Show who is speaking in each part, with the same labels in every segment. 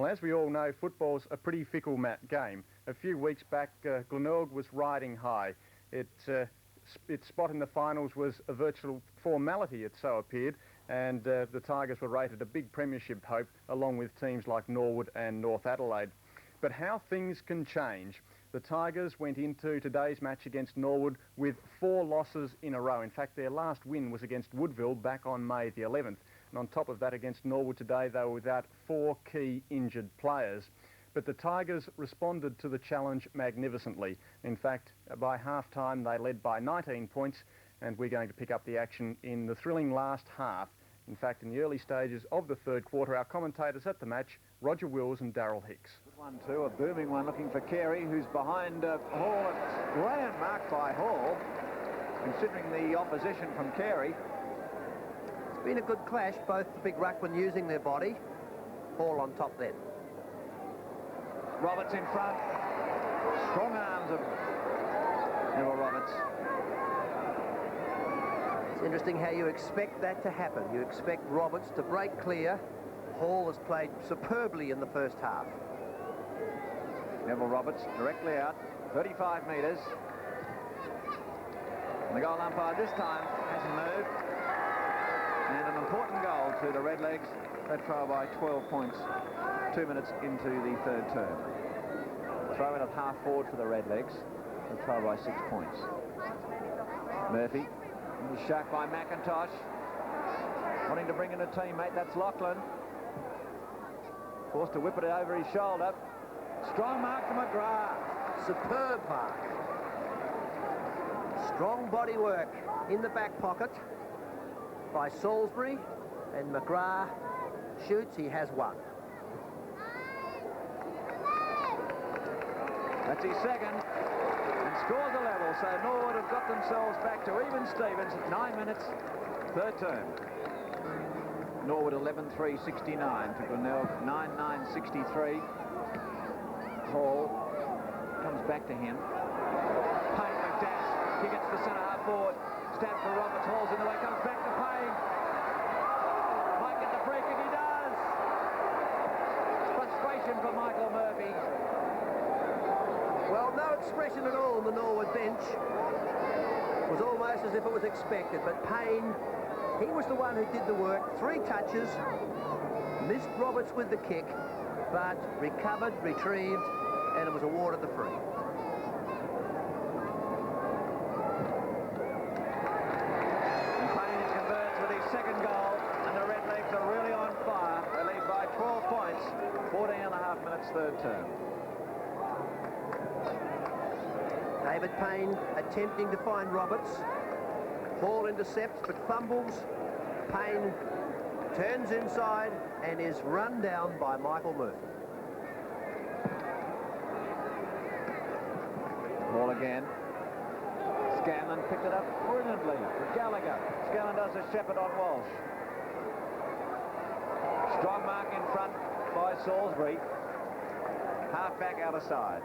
Speaker 1: Well, as we all know, football's a pretty fickle game. A few weeks back, Glenelg was riding high. Its spot in the finals was a virtual formality, it so appeared, and the Tigers were rated a big premiership hope, along with teams like Norwood and North Adelaide. But how things can change. The Tigers went into today's match against Norwood with 4 losses in a row. In fact, their last win was against Woodville back on May the 11th. And on top of that, against Norwood today, they were without 4 key injured players. But the Tigers responded to the challenge magnificently. In fact, by half-time, they led by 19 points, and we're going to pick up the action in the thrilling last half. In fact, in the early stages of the third quarter, our commentators at the match, Roger Wills and Darryl Hicks.
Speaker 2: 1-2, a booming one looking for Carey, who's behind Hall. It's grand mark by Hall, considering the opposition from Carey.
Speaker 3: It's been a good clash, both the big ruckmen using their body. Hall on top then.
Speaker 2: Roberts in front. Strong arms of Neville Roberts.
Speaker 3: It's interesting how you expect that to happen. You expect Roberts to break clear. Hall has played superbly in the first half.
Speaker 2: Neville Roberts directly out, 35 metres. And the goal umpire this time hasn't moved. And an important goal to the Redlegs. They trail by 12 points, 2 minutes into the third term. Throw in at half forward for the Redlegs. They trail by 6 points. Murphy, shot by McIntosh. Wanting to bring in a teammate, that's Louchlan. Forced to whip it over his shoulder. Strong mark to McGrath.
Speaker 3: Superb mark. Strong body work in the back pocket by Salisbury, and McGrath shoots. He has one.
Speaker 2: That's his second, and scores a level. So Norwood have got themselves back to even Stevens at 9 minutes, third term. Norwood 11-3-69 to Glenelg 9-9-63. Hall comes back to him. Payne with dash. He gets the centre half forward. Stab for Roberts. Hall's in the way. Comes back to Payne. Might get the free kick. He does. Frustration for Michael Murphy.
Speaker 3: Well, no expression at all on the Norwood bench. It was almost as if it was expected, but Payne, he was the one who did the work. 3 touches. Missed Roberts with the kick, but recovered, retrieved, and it was awarded the free.
Speaker 2: And Payne converts with his second goal, and the Redlegs are really on fire. They lead by 12 points, 14 and a half minutes third term.
Speaker 3: David Payne attempting to find Roberts. Hall intercepts but fumbles. Payne turns inside and is run down by Michael Murphy.
Speaker 2: Hall again. Scanlon picked it up brilliantly for Gallagher. Scanlon does a shepherd on Walsh. Strong mark in front by Salisbury. Half back out of side.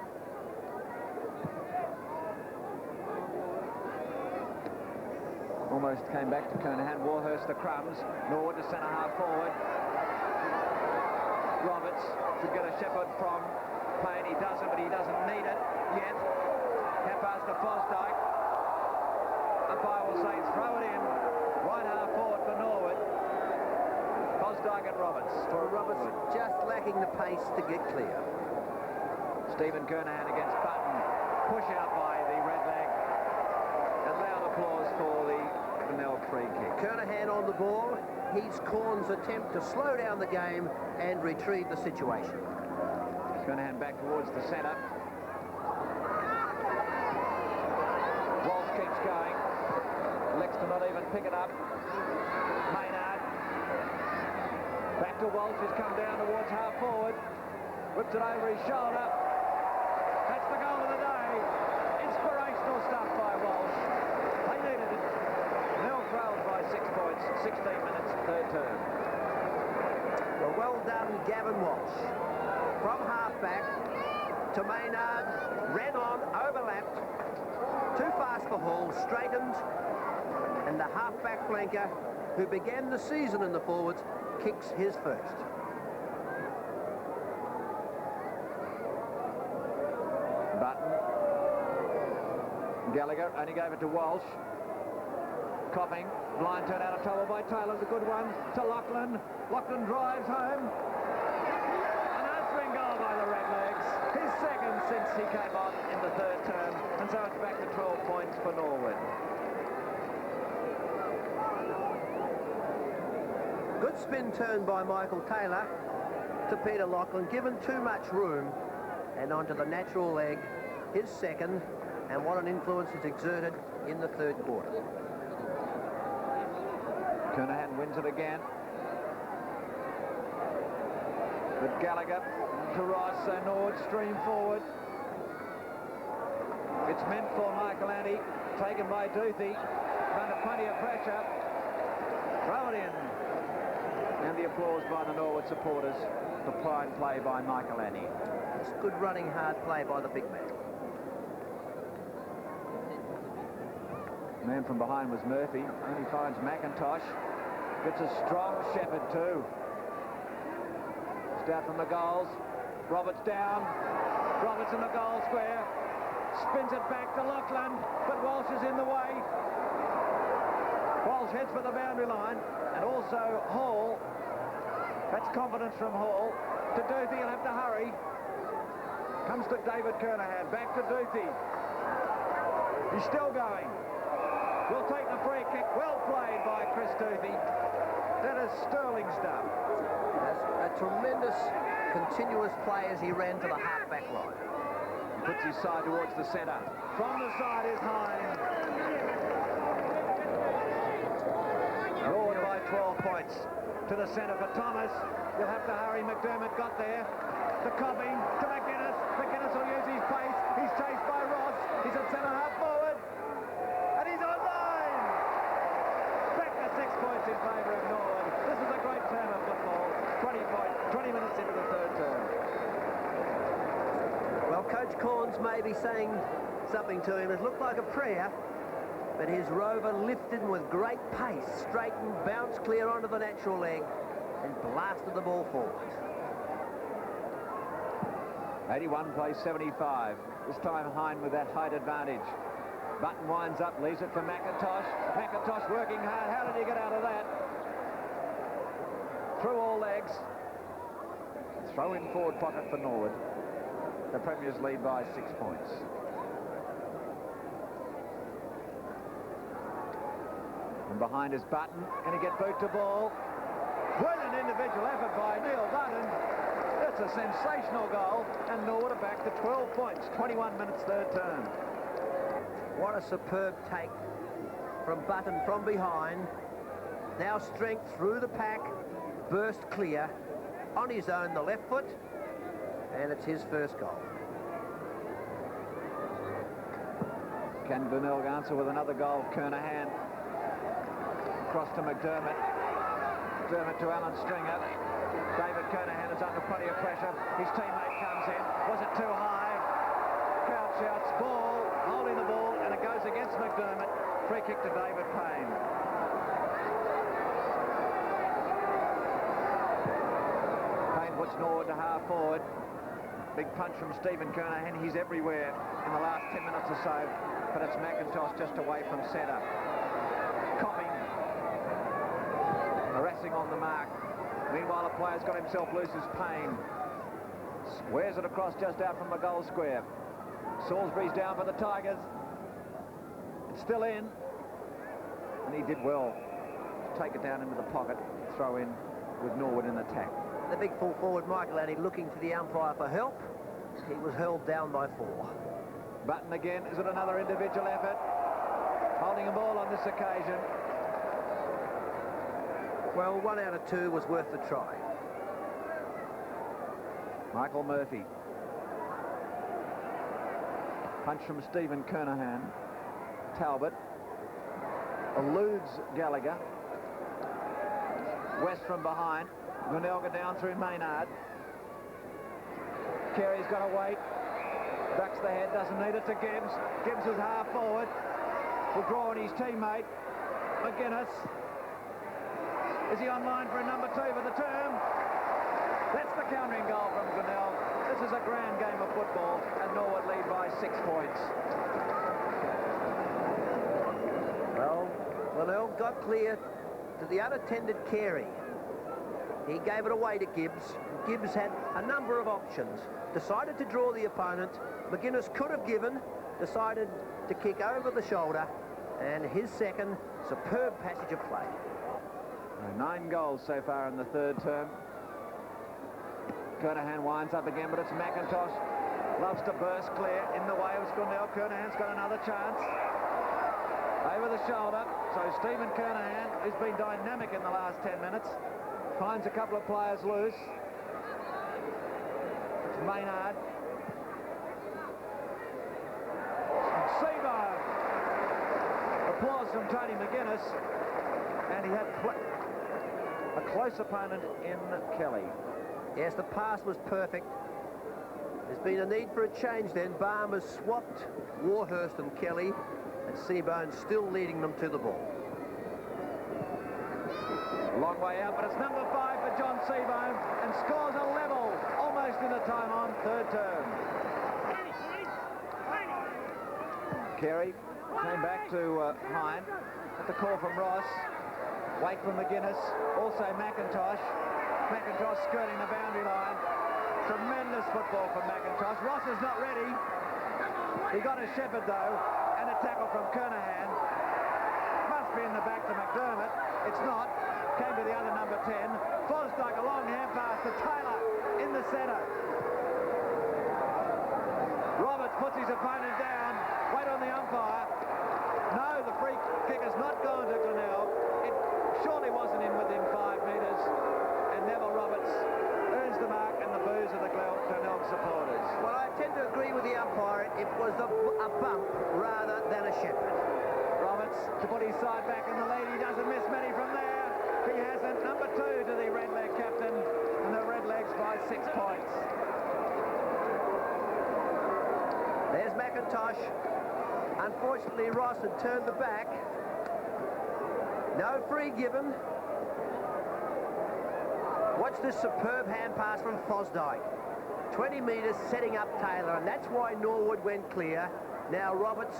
Speaker 2: Almost came back to Kernahan. Warhurst the crumbs. Norwood to centre half forward. Roberts should get a shepherd from Payne. He doesn't, but he doesn't need it yet. Hand pass to Fosdyke. Umpire will say throw it in. Right half forward for Norwood. Fosdyke and Roberts.
Speaker 3: For Roberts just lacking the pace to get clear.
Speaker 2: Stephen Kernahan against Button. Push out by the Redleg. And loud applause for the Glenelg free kick.
Speaker 3: Kernahan on the ball. He's Corn's attempt to slow down the game and retrieve the situation.
Speaker 2: Kernahan back towards the centre. Walsh keeps going. Elects to not even pick it up. Maynard. Back to Walsh, who's come down towards half forward. Whips it over his shoulder. That's the goal of the day. Inspirational stuff by Walsh. They needed it. Nell trails by 6 points, 16 minutes, third term.
Speaker 3: Well done, Gavin Walsh. From half-back to Maynard, ran on, overlapped. Too fast for Hall, straightened, and the half-back flanker, who began the season in the forwards, kicks his first.
Speaker 2: Button. Gallagher only gave it to Walsh. Copping. Blind turn out of trouble by Taylor's a good one to Louchlan. Louchlan drives home. An answering goal by the Redlegs. His second since he came on in the third term. And so it's back to 12 points for Norwood.
Speaker 3: Good spin turn by Michael Taylor to Peter Louchlan, given too much room, and onto the natural leg, his second, and what an influence it's exerted in the third quarter.
Speaker 2: Kernahan wins it again. But Gallagher to Ross, so Norwood stream forward. It's meant for Michael Andy, taken by Duthie, under plenty of pressure. Throw it in. And the applause by the Norwood supporters. The fine play by Michael Andy.
Speaker 3: It's good running, hard play by the big man.
Speaker 2: Man from behind was Murphy. Only finds McIntosh. Gets a strong Shepherd too. It's down from the goals. Roberts down. Roberts in the goal square. Spins it back to Louchlan, but Walsh is in the way. Walsh heads for the boundary line, and also Hall. That's confidence from Hall. To Duthie, he'll have to hurry. Comes to David Kernahan. Back to Duthie. He's still going. Will take the free kick. Well played by Chris Duthie. That is sterling stuff.
Speaker 3: That's a tremendous continuous play as he ran to the half-back line.
Speaker 2: He puts his side towards the centre. From the side is Hine. Norwood by 12 points. To the centre for Thomas. You'll have to hurry. McDermott got there. To Cobbing. To McGuinness. McGuinness will use his pace. He's chased by Ross. He's at centre half forward. And he's online. Back to 6 points in favour of Norwood. This is a great term of football. 20 minutes into the third term.
Speaker 3: Well, Coach Corns may be saying something to him. It looked like a prayer, but his rover lifted with great pace, straightened, bounced clear onto the natural leg, and blasted the ball forward.
Speaker 2: 81 plays 75. This time Hine with that height advantage. Button winds up, leaves it for McIntosh. McIntosh working hard. How did he get out of that? Through all legs. Throw in forward pocket for Norwood. The Premiers lead by 6 points. And behind is Button. Can he get boot to ball? Brilliant individual effort by Neil Button. That's a sensational goal. And Norwood are back to 12 points. 21 minutes third term.
Speaker 3: What a superb take from Button from behind. Now strength through the pack. Burst clear. On his own, the left foot. And it's his first goal.
Speaker 2: Can Glenelg answer with another goal? Kernahan. Cross to McDermott. McDermott to Alan Stringer. David Kernahan is under plenty of pressure. His teammate comes in. Was it too high? Crowd shouts ball, holding the ball, and it goes against McDermott. Free kick to David Payne. Payne puts Norwood to half forward. Big punch from Stephen Kernahan. He's everywhere in the last 10 minutes or so, but it's McIntosh just away from centre. Copping. Harassing on the mark. Meanwhile, a player's got himself loose as Payne. Wears it across just out from the goal square. Salisbury's down for the Tigers. It's still in. And he did well to take it down into the pocket, throw in with Norwood in attack.
Speaker 3: The big full forward, Michael Andy, looking to the umpire for help. He was held down by 4.
Speaker 2: Button again. Is it another individual effort? Holding a ball on this occasion.
Speaker 3: Well, 1 out of 2 was worth the try.
Speaker 2: Michael Murphy. Punch from Stephen Kernahan. Talbot eludes Gallagher. West from behind. Glenelg down through Maynard. Carey's got to wait. Ducks the head, doesn't need it to Gibbs. Gibbs is half forward. Will draw on his teammate. McGuinness. Is he online for a number 2 for the term? That's the countering goal from Glenelg. This is a grand game of football. football, and Norwood lead by 6 points.
Speaker 3: Well, Glenelg got clear to the unattended Carey. He gave it away to Gibbs. Gibbs had a number of options. Decided to draw the opponent. McGuinness could have given, decided to kick over the shoulder, and his second superb passage of play.
Speaker 2: 9 goals so far in the third term. Kernahan winds up again, but it's McIntosh. Loves to burst clear in the way of Glenelg. Kernahan's got another chance. Over the shoulder. So Stephen Kernahan, who's been dynamic in the last 10 minutes, finds a couple of players loose. It's Maynard. Seebohm. Applause from Tony McGuinness. And he had a close opponent in Kelly.
Speaker 3: Yes, the pass was perfect. There's been a need for a change then. Baum has swapped Warhurst and Kelly, and Seebohm still leading them to the ball.
Speaker 2: A long way out, but it's number 5 for John Seebohm, and scores a level almost in the time on third term. Carey came back to Hine at the call from Ross. Wait for McGuinness, also McIntosh. McIntosh skirting the boundary line. Tremendous football from McIntosh. Ross is not ready. He got a shepherd though, and a tackle from Kernahan. Must be in the back to McDermott. It's not. Came to the other number 10. Fosdyke, a long hand pass to Taylor in the centre. Roberts puts his opponent down. Wait on the umpire. No, the free kick has not gone to Glenelg. It surely wasn't in within 5 metres. And Neville Roberts earns the mark and the boos of the Glenelg supporters.
Speaker 3: Well, I tend to agree with the umpire. It was a bump rather than a shepherd.
Speaker 2: Roberts to put his side back in the lead. He doesn't miss many from there. He hasn't. Number 2 to the Redleg captain, and the Redlegs by 6 points.
Speaker 3: There's McIntosh. Unfortunately, Ross had turned the back. No free given. Watch this superb hand pass from Fosdyke. 20 metres setting up Taylor, and that's why Norwood went clear. Now Roberts,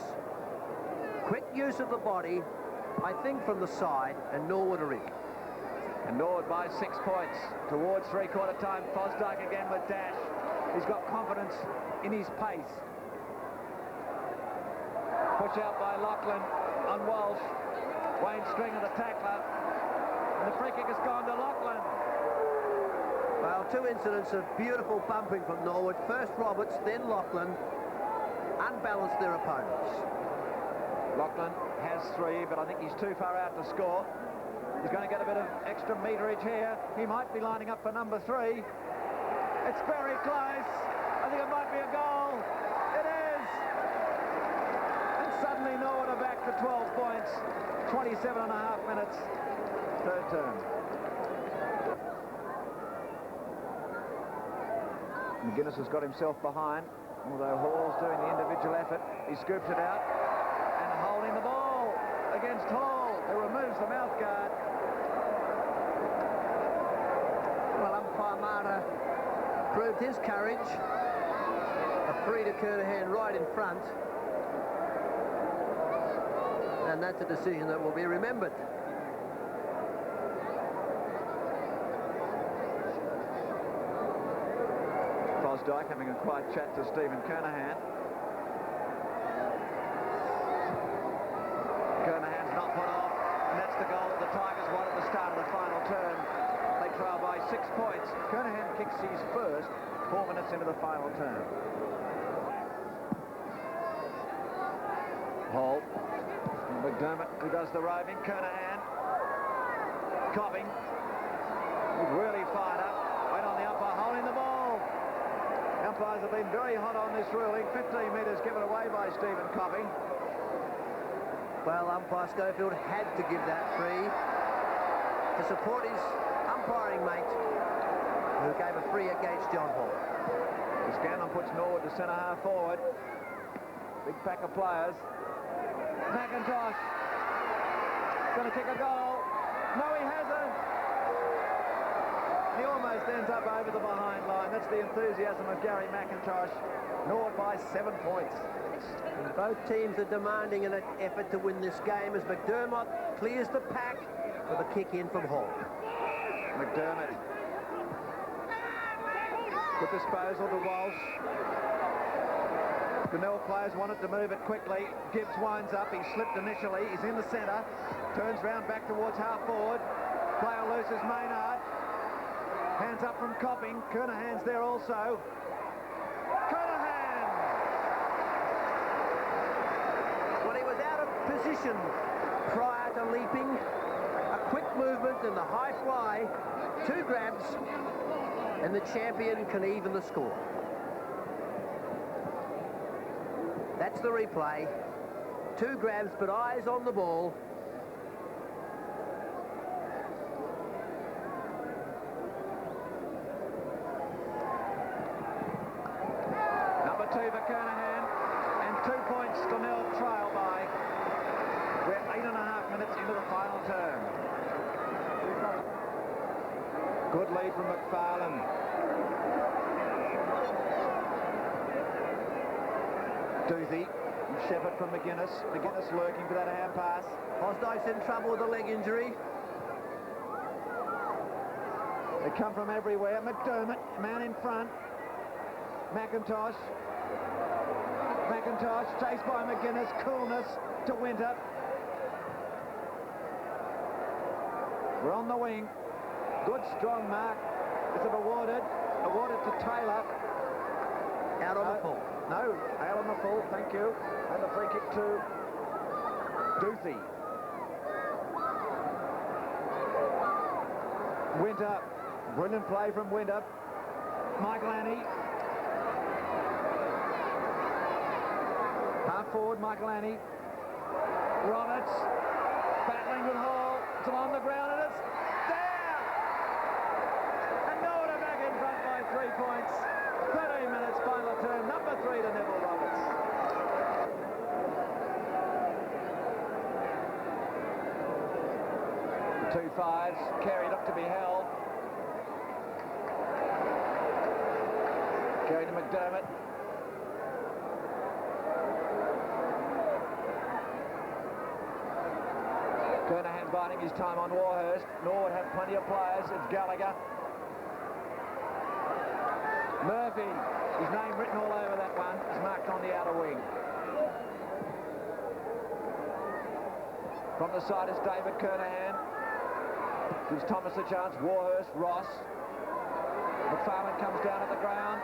Speaker 3: quick use of the body, I think from the side, and Norwood are in.
Speaker 2: And Norwood by 6 points towards three-quarter time. Fosdyke again with dash. He's got confidence in his pace. Push out by Louchlan on Walsh. Wayne Stringer, the tackler. And the free kick has gone to Louchlan.
Speaker 3: Well, 2 incidents of beautiful bumping from Norwood. First Roberts, then Louchlan. Unbalanced their opponents.
Speaker 2: Louchlan has 3, but I think he's too far out to score. He's going to get a bit of extra meterage here. He might be lining up for number 3. It's very close. I think it might be a goal. It is. And suddenly Norwood are back to 12 points. 27.5 minutes. Third term. McGuinness has got himself behind, although Hall's doing the individual effort. He scoops it out and holding the ball against Hall, who removes the mouth guard.
Speaker 3: Well, umpire Marta proved his courage. A free to Kernahan right in front. And that's a decision that will be remembered.
Speaker 2: Fosdyke having a quiet chat to Stephen Kernahan. Kernahan's not put off, and that's the goal the Tigers won at the start of the final term. They trail by 6 points. Kernahan kicks his first 4 minutes into the final term. Hall. McDermott, who does the roving. Kernahan. Copping. He's really fired up. Wait on the umpire, holding the ball. Umpires have been very hot on this ruling. 15 metres given away by Stephen Copping.
Speaker 3: Well, umpire Schofield had to give that free to support his umpiring mate, who gave a free against John Hall.
Speaker 2: Scanlon puts Norwood to centre half forward. Big pack of players. McIntosh going to kick a goal. No, he hasn't. He almost ends up over the behind line. That's the enthusiasm of Gary McIntosh. Norwood by 7 points.
Speaker 3: And both teams are demanding an effort to win this game as McDermott clears the pack with a kick in from Hall.
Speaker 2: McDermott. Good disposal to Walsh. Glenelg players wanted to move it quickly. Gibbs winds up. He slipped initially. He's in the centre. Turns round back towards half forward. Player loses Maynard. Hands up from Copping. Kernahan's there also. Kernahan!
Speaker 3: Well, he was out of position prior to leaping. A quick movement and the high fly. 2 grabs, and the champion can even the score. That's the replay. 2 grabs, but eyes on the ball.
Speaker 2: Number 2 for Kernahan, and 2 points Glenelg trail by. We're 8.5 minutes into the final term. Good lead from McFarlane. Doothie and Shepherd from McGuinness. McGuinness lurking for that hand pass.
Speaker 3: Osdike's in trouble with a leg injury.
Speaker 2: They come from everywhere. McDermott, man in front. McIntosh. McIntosh chased by McGuinness. Coolness to Winter. We're on the wing. Good strong mark. Is it awarded? Awarded to Taylor.
Speaker 3: Out on the full.
Speaker 2: No, out on the full, thank you. And the free kick to Doothie. Winter, brilliant play from Winter. Michael Annie. Half forward, Michael Annie. Roberts, battling with Hall. It's on the ground and it's there! And Norwood are back in front by 3 points. 13 minutes, final term, number 3 to Neville Roberts. The 2 5s, Carey looked to be held. Carey to McDermott. Kernahan biding his time on Warhurst. Norwood have plenty of players. It's Gallagher. Murphy, his name written all over that one, is marked on the outer wing. From the side is David Kernahan. Gives Thomas a chance. Warhurst, Ross. McFarlane comes down at the ground.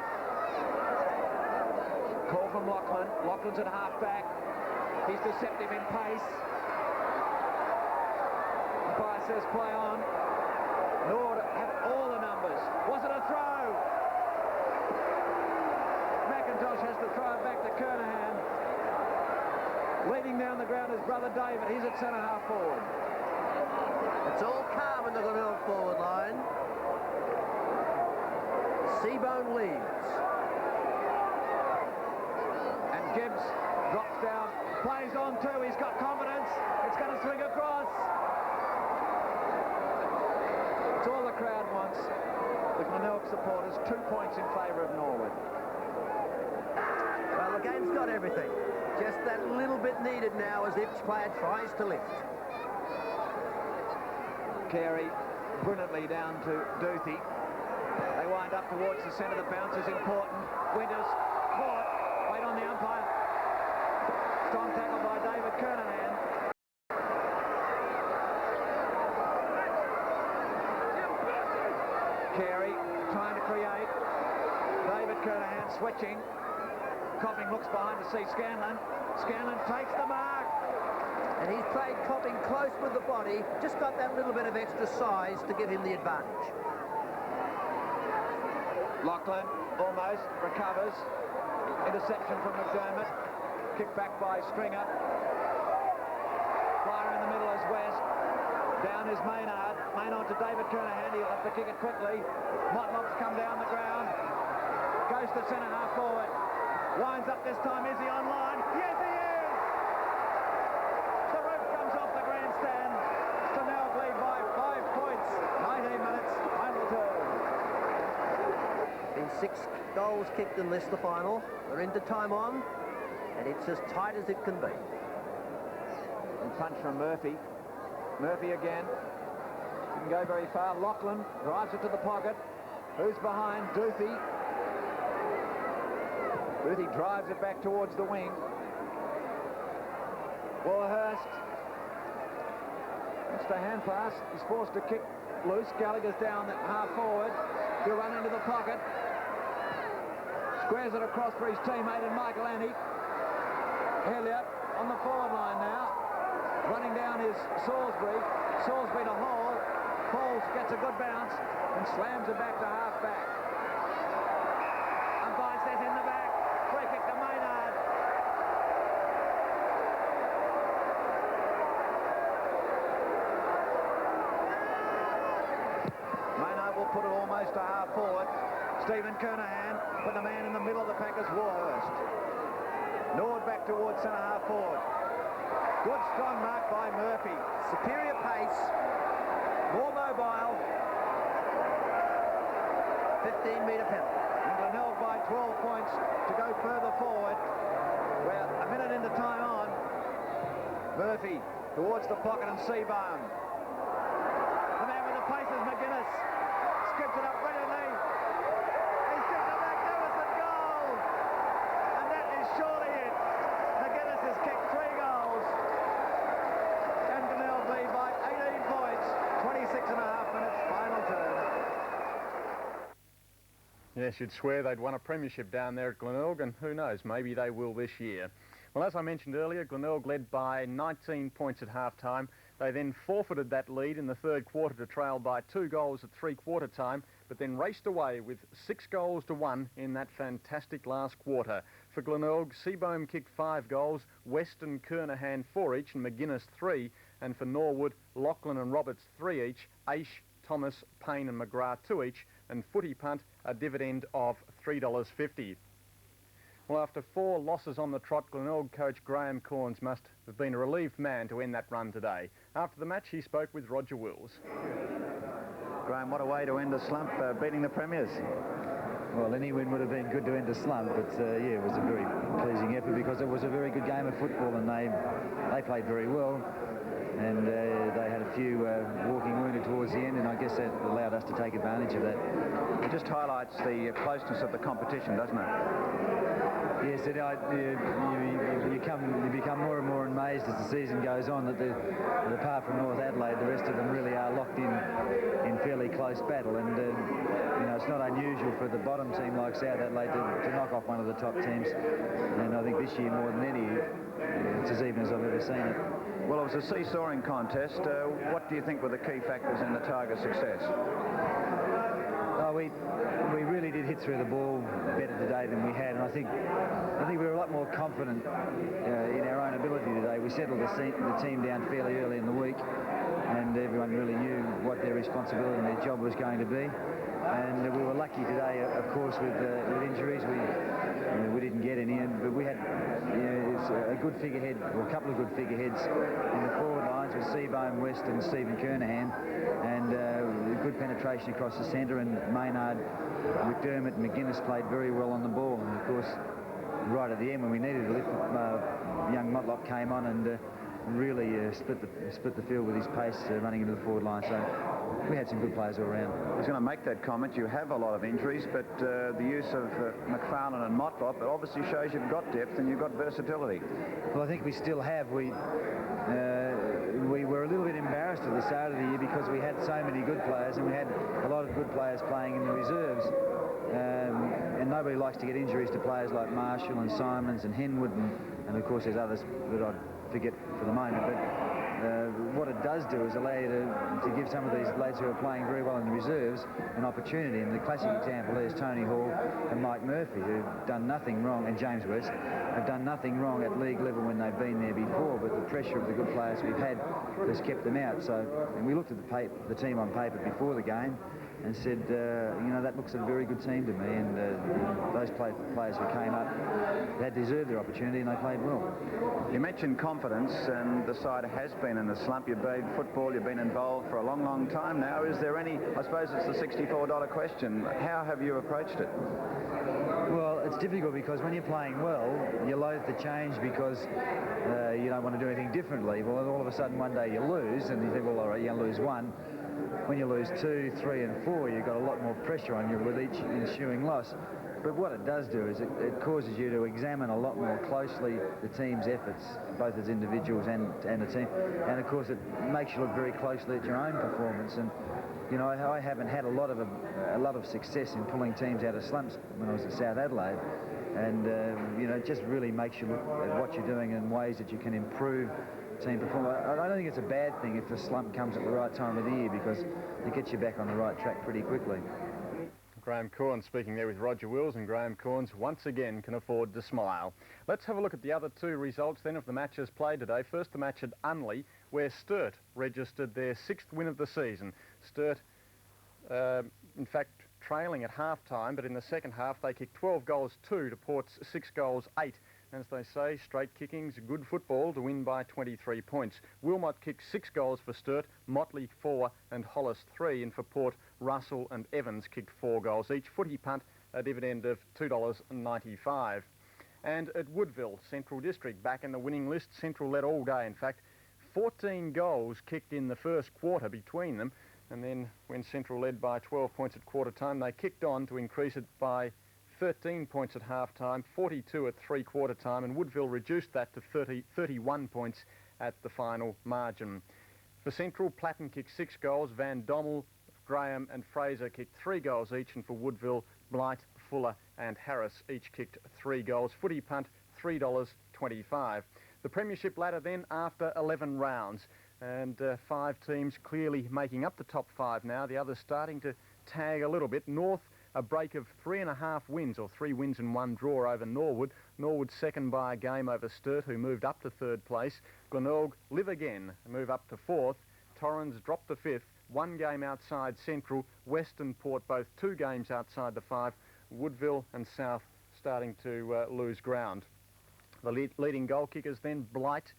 Speaker 2: Call from Louchlan. Louchlan's at half-back. He's deceptive in pace. Umpire says play on. Norwood have all the numbers. Was it a throw? McIntosh has to throw it back to Kernahan. Leading down the ground is brother David. He's at centre half forward.
Speaker 3: It's all calm in the Glenelg forward line. Seebohm leads.
Speaker 2: And Gibbs drops down. Plays on too. He's got confidence. It's going to swing across. It's all the crowd wants. The Glenelg supporters, 2 points in favour of Norwood.
Speaker 3: Well, the game's got everything. Just that little bit needed now as each player tries to lift. Carey
Speaker 2: Brilliantly down to Doothie. They wind up towards the centre. The bounce is important. Winters caught. Wait on the umpire. Strong tackle by David Kernahan. Carey trying to create. David Kernahan switching. Copping looks behind to see Scanlon. Scanlon takes the mark.
Speaker 3: And he's played Copping close with the body. Just got that little bit of extra size to give him the advantage.
Speaker 2: Louchlan almost recovers. Interception from McDermott. Kick back by Stringer. Flyer in the middle is West. Down is Maynard. Maynard to David Kernahan. He'll have to kick it quickly. Motlop's come down the ground. Goes to centre half forward. Winds up this time. Is he online? Yes, he is! The roof comes off the grandstand. Glenelg lead by 5 points. 19 minutes. Final turn.
Speaker 3: 6 goals kicked and less the final. They're into time on, and it's as tight as it can be.
Speaker 2: And punch from Murphy. Murphy again. Didn't go very far. Louchlan drives it to the pocket. Who's behind? Doothy. Doothy drives it back towards the wing. Warhurst. It's the hand pass. He's forced to kick loose. Gallagher's down at half forward. He'll run into the pocket. Squares it across for his teammate and Michael Annie. Elliott on the forward line now. Running down is Salisbury. Salisbury to Hall. Hall gets a good bounce and slams it back to half-back. Umpire says in the back. Free kick to Maynard. Maynard will put it almost to half forward. Stephen Kernahan, but the man in the middle of the pack is Warhurst. Norwood back towards centre half forward. Good strong mark by Murphy.
Speaker 3: Superior pace, more mobile. 15-metre penalty.
Speaker 2: And Glenelg by 12 points to go further forward. We're a minute into time on. Murphy towards the pocket and Seebohm. The man with the pace is McGuinness. Skips it up brilliantly. He's just a magnificent goal. And that is surely it. McGuinness has kicked 3 goals. And Glenelg lead by 18 points. 26 and a half minutes, final turn.
Speaker 1: Yes, you'd swear they'd won a premiership down there at Glenelg, and who knows, maybe they will this year. Well, as I mentioned earlier, Glenelg led by 19 points at half-time. They then forfeited that lead in the third quarter to trail by 2 goals at three-quarter time, but then raced away with 6 goals to 1 in that fantastic last quarter. For Glenelg, Seebohm kicked 5 goals, West and Kernahan 4 each, and McGuinness 3. And for Norwood, Louchlan and Roberts 3 each, Aish, Thomas, Payne and McGrath 2 each, and footy punt a dividend of $3.50. Well, after 4 losses on the trot, Glenelg coach Graham Corns must have been a relieved man to end that run today. After the match, he spoke with Roger Wills.
Speaker 2: Graham, what a way to end a slump, beating the premiers.
Speaker 4: Well, any win would have been good to end a slump, but yeah, it was a very pleasing effort because it was a very good game of football and they played very well. And they had a few walking wounded towards the end, and I guess that allowed us to take advantage of that.
Speaker 2: It just highlights the closeness of the competition, doesn't it?
Speaker 4: Yes, you become more and more amazed as the season goes on that apart from North Adelaide, the rest of them really are locked in fairly close battle. And you know, it's not unusual for the bottom team like South Adelaide to knock off one of the top teams. And I think this year more than any, it's as even as I've ever seen it.
Speaker 2: Well, it was a seesawing contest. What do you think were the key factors in the Tigers' success?
Speaker 4: We really did hit through the ball better today than we had, and I think we were a lot more confident in our own ability today. We settled the team down fairly early in the week, and everyone really knew what their responsibility and their job was going to be. And we were lucky today, of course, with injuries. We didn't get any, but we had a good figurehead, or a couple of good figureheads in the forward lines with Seebohm, West and Stephen Kernahan, and good penetration across the centre, and Maynard, McDermott and McGuinness played very well on the ball. And of course, right at the end when we needed a lift, young Motlop came on and really split the field with his pace running into the forward line. So we had some good players all around.
Speaker 2: I was going to make that comment. You have a lot of injuries, but the use of McFarlane and Motlop, it obviously shows you've got depth and you've got versatility.
Speaker 4: Well, I think we still have. We were a little bit embarrassed at the start of the year because we had so many good players and we had a lot of good players playing in the reserves. And nobody likes to get injuries to players like Marshall and Simons and Henwood, and of course there's others that I'd forget for the moment. But what it does do is allow you to give some of these lads who are playing very well in the reserves an opportunity. And the classic example is Tony Hall and Mike Murphy, who've done nothing wrong, and James West, have done nothing wrong at league level when they've been there before, but the pressure of the good players we've had has kept them out. So, and we looked at the team on paper before the game and said, you know, that looks a very good team to me, and those players who came up, they deserved their opportunity and they played well.
Speaker 2: You mentioned confidence, and the side has been in a slump. You've played football, you've been involved for a long, long time now. Is there any, I suppose it's the $64 question, how have you approached it?
Speaker 4: Well, it's difficult because when you're playing well, you're loath to change because you don't want to do anything differently. Well, all of a sudden one day you lose, and you think, well, all right, you lose one. When you lose 2, 3 and 4, you've got a lot more pressure on you with each ensuing loss. But what it does do is it causes you to examine a lot more closely the team's efforts, both as individuals and the team. And of course, it makes you look very closely at your own performance. And you know, I haven't had a lot of success in pulling teams out of slumps when I was at South Adelaide. And you know, it just really makes you look at what you're doing in ways that you can improve team performance. I don't think it's a bad thing if the slump comes at the right time of the year, because it gets you back on the right track pretty quickly.
Speaker 1: Graham Corns speaking there with Roger Wills, and Graham Corns once again can afford to smile. Let's have a look at the other two results then of the matches played today. First, the match at Unley, where Sturt registered their 6th win of the season. Sturt, in fact, trailing at half-time, but in the second half they kicked 12 goals 2 to Port's 6 goals 8. As they say, straight kicking's good football to win by 23 points. Wilmot kicked 6 goals for Sturt, Motley 4 and Hollis 3, and for Port, Russell and Evans kicked 4 goals each. Footy punt, a dividend of $2.95. And at Woodville, Central District, back in the winning list. Central led all day, in fact. 14 goals kicked in the first quarter between them, and then when Central led by 12 points at quarter time, they kicked on to increase it by 13 points at half-time, 42 at three-quarter time, and Woodville reduced that to 31 points at the final margin. For Central, Platten kicked 6 goals, Van Dommel, Graham and Fraser kicked 3 goals each, and for Woodville, Blight, Fuller and Harris each kicked 3 goals. Footy punt, $3.25. The Premiership ladder then after 11 rounds, and 5 teams clearly making up the top 5 now, the others starting to tag a little bit. North, a break of 3.5 wins, or 3 wins and 1 draw over Norwood. Norwood second by a game over Sturt, who moved up to 3rd place. Glenelg live again, move up to 4th. Torrens dropped to 5th, 1 game outside Central. West and Port both 2 games outside the 5. Woodville and South starting to lose ground. The leading goal kickers then, Blight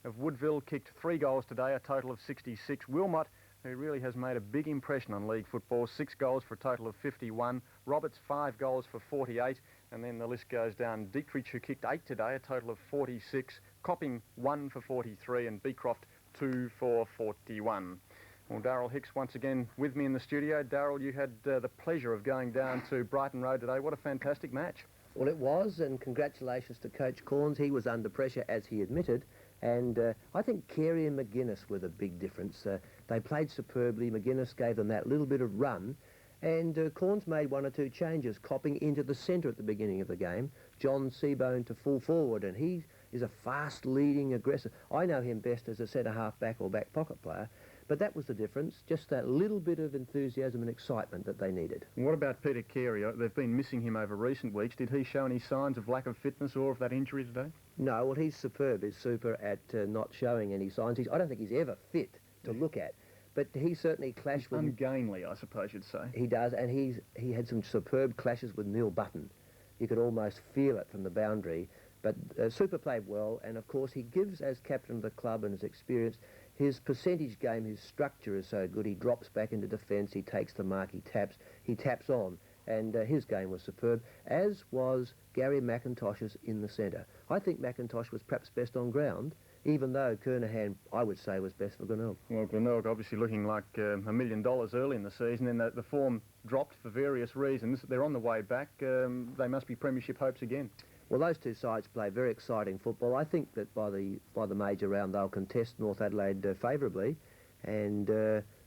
Speaker 1: of Woodville kicked 3 goals today, a total of 66. Wilmot, who really has made a big impression on league football, 6 goals for a total of 51. Roberts, 5 goals for 48. And then the list goes down. Dietrich, who kicked 8 today, a total of 46. Copping, 1 for 43. And Beecroft, 2 for 41. Well, Darryl Hicks once again with me in the studio. Darryl, you had the pleasure of going down to Brighton Road today. What a fantastic match.
Speaker 3: Well, it was, and congratulations to Coach Corns. He was under pressure, as he admitted. And I think Carey and McGuinness were the big difference. They played superbly. McGuinness gave them that little bit of run. And Corns made 1 or 2 changes, Copping into the centre at the beginning of the game. John Seebohm to full forward, and he is a fast, leading, aggressive. I know him best as a centre-half back or back pocket player. But that was the difference, just that little bit of enthusiasm and excitement that they needed.
Speaker 1: And what about Peter Carey? They've been missing him over recent weeks. Did he show any signs of lack of fitness or of that injury today?
Speaker 3: No, well, he's superb. He's super at not showing any signs. I don't think he's ever fit to look at. But he certainly clashed with...
Speaker 1: Ungainly, I suppose you'd say.
Speaker 3: He does, and he had some superb clashes with Neil Button. You could almost feel it from the boundary. But Super played well, and of course he gives, as captain of the club and his experience, his percentage game, his structure is so good. He drops back into defence, he takes the mark, he taps on, and his game was superb, as was Gary McIntosh's in the centre. I think McIntosh was perhaps best on ground, even though Kernahan, I would say, was best for Glenelg.
Speaker 1: Well, Glenelg obviously looking like $1 million early in the season, then the form dropped for various reasons. They're on the way back. They must be premiership hopes again.
Speaker 3: Well, those two sides play very exciting football. I think that by the major round they'll contest North Adelaide favourably, and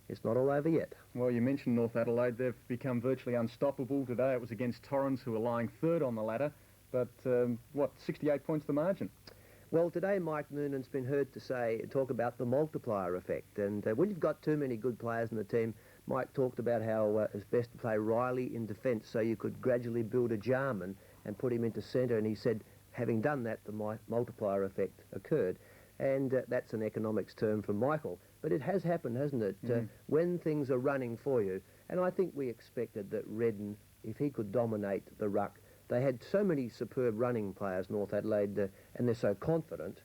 Speaker 3: it's not all over yet.
Speaker 1: Well, you mentioned North Adelaide. They've become virtually unstoppable today. It was against Torrens, who are lying 3rd on the ladder, but 68 points the margin.
Speaker 3: Well, today Mike Noonan's been heard to talk about the multiplier effect, and when you've got too many good players in the team, Mike talked about how it's best to play Riley in defence so you could gradually build a Jarman and put him into centre, and he said, having done that, the multiplier effect occurred. And that's an economics term from Michael. But it has happened, hasn't it? When things are running for you. And I think we expected that Redden, if he could dominate the ruck, They had so many superb running players, North Adelaide, and they're so confident.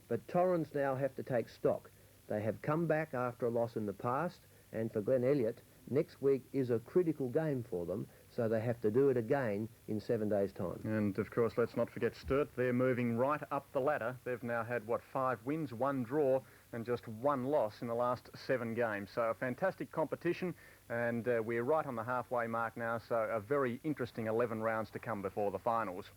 Speaker 3: But Torrens now have to take stock. They have come back after a loss in the past, and for Glenn Elliott, next week is a critical game for them, so they have to do it again in 7 days' time.
Speaker 1: And, of course, let's not forget Sturt. They're moving right up the ladder. They've now had, 5 wins, 1 draw, and just 1 loss in the last 7 games. So a fantastic competition, and we're right on the halfway mark now, so a very interesting 11 rounds to come before the finals.